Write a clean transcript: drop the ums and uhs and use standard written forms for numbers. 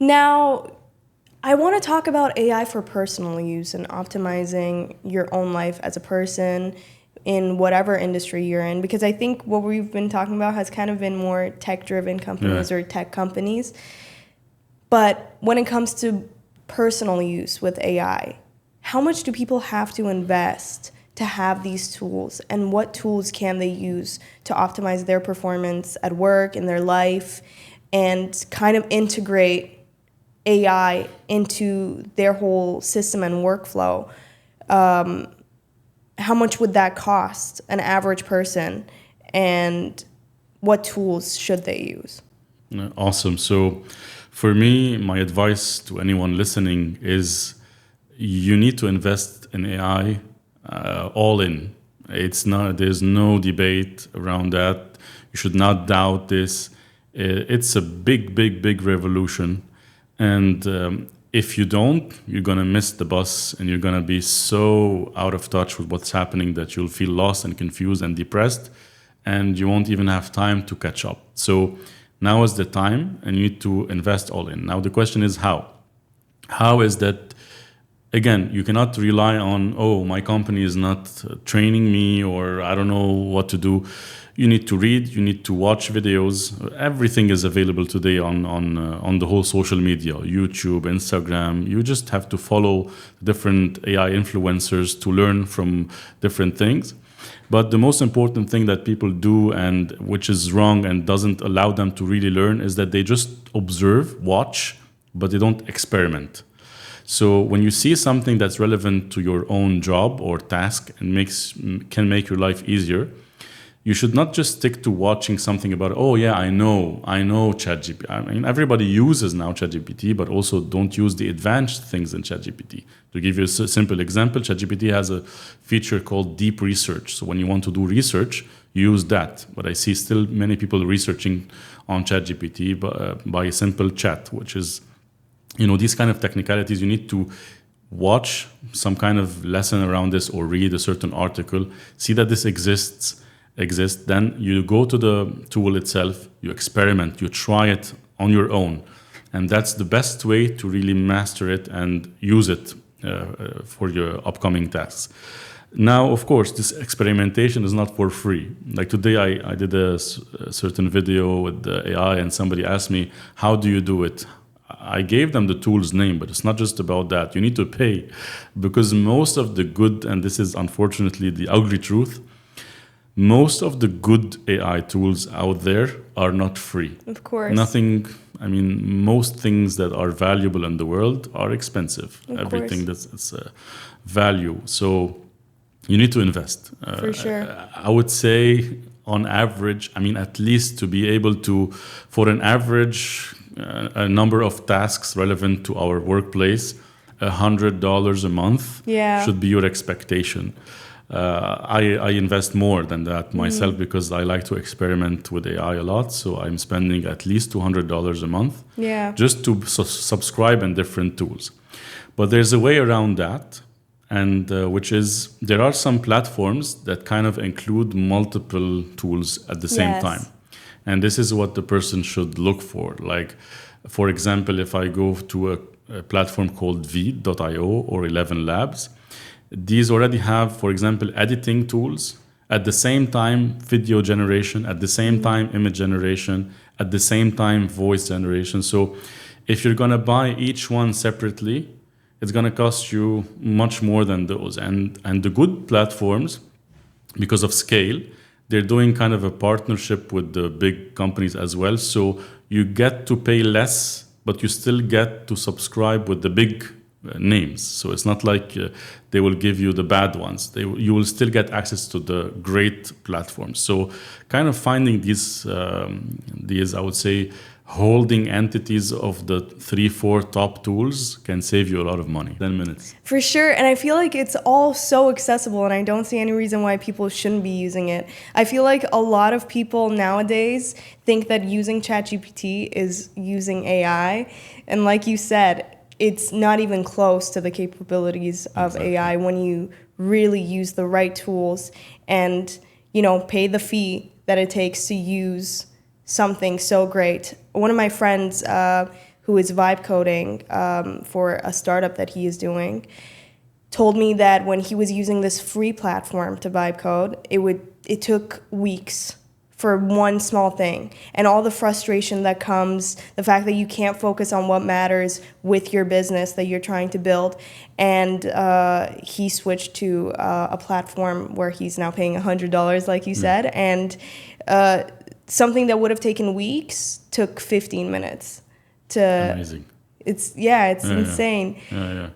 Now, I want to talk about AI for personal use and optimizing your own life as a person in whatever industry you're in, because I think what we've been talking about has kind of been more tech-driven companies or tech companies. But when it comes to personal use with AI, how much do people have to invest to have these tools, and what tools can they use to optimize their performance at work, in their life, and kind of integrate AI into their whole system and workflow? How much would that cost an average person, and what tools should they use? Awesome. So for me, my advice to anyone listening is you need to invest in AI all in. There's no debate around that. You should not doubt this. It's a big, big, big revolution. And if you don't, you're going to miss the bus, and you're going to be so out of touch with what's happening that you'll feel lost and confused and depressed, and you won't even have time to catch up. So now is the time, and you need to invest all in. Now the question is how? How is that? Again, you cannot rely on, oh, my company is not training me, or I don't know what to do. You need to read, you need to watch videos. Everything is available today on the whole social media, YouTube, Instagram. You just have to follow different AI influencers to learn from different things. But the most important thing that people do, and which is wrong and doesn't allow them to really learn, is that they just observe, watch, but they don't experiment. So when you see something that's relevant to your own job or task and can make your life easier, you should not just stick to watching something about, oh yeah, I know ChatGPT. I mean, everybody uses now ChatGPT, but also don't use the advanced things in ChatGPT. To give you a simple example, ChatGPT has a feature called deep research. So when you want to do research, use that. But I see still many people researching on ChatGPT by a simple chat, which is, these kind of technicalities. You need to watch some kind of lesson around this, or read a certain article, see that this exists, then you go to the tool itself, you experiment, you try it on your own. And that's the best way to really master it and use it for your upcoming tasks. Now, of course, this experimentation is not for free. Like today, I did a certain video with the AI, and somebody asked me, how do you do it? I gave them the tool's name, but it's not just about that. You need to pay, because most of the good, and this is unfortunately the ugly truth, most of the good AI tools out there are not free. Of course. Most things that are valuable in the world are expensive. Everything that's value. So you need to invest. For sure. I would say on average, at least to be able to, for an average a number of tasks relevant to our workplace, $100 a month should be your expectation. I invest more than that myself because I like to experiment with AI a lot. So I'm spending at least $200 a month just to subscribe in different tools. But there's a way around that, and which is there are some platforms that kind of include multiple tools at the same time. And this is what the person should look for. Like, for example, if I go to a platform called Veed.io or 11 Labs, these already have, for example, editing tools, at the same time video generation, at the same time image generation, at the same time voice generation. So if you're going to buy each one separately, it's going to cost you much more than those. And the good platforms, because of scale, they're doing kind of a partnership with the big companies as well. So you get to pay less, but you still get to subscribe with the big names. So it's not like they will give you the bad ones. You will still get access to the great platforms. So kind of finding these I would say, holding entities of the 3-4 top tools can save you a lot of money. 10 minutes. For sure. And I feel like it's all so accessible, and I don't see any reason why people shouldn't be using it. I feel like a lot of people nowadays think that using ChatGPT is using AI. And like you said, it's not even close to the capabilities of AI when you really use the right tools and, pay the fee that it takes to use something so great. One of my friends who who is vibe coding for a startup that he is doing, told me that when he was using this free platform to vibe code, it took weeks for one small thing, and all the frustration that comes, the fact that you can't focus on what matters with your business that you're trying to build. And he switched to a platform where he's now paying $100, like you said, and something that would have taken weeks took 15 minutes to. Amazing. It's insane. Yeah.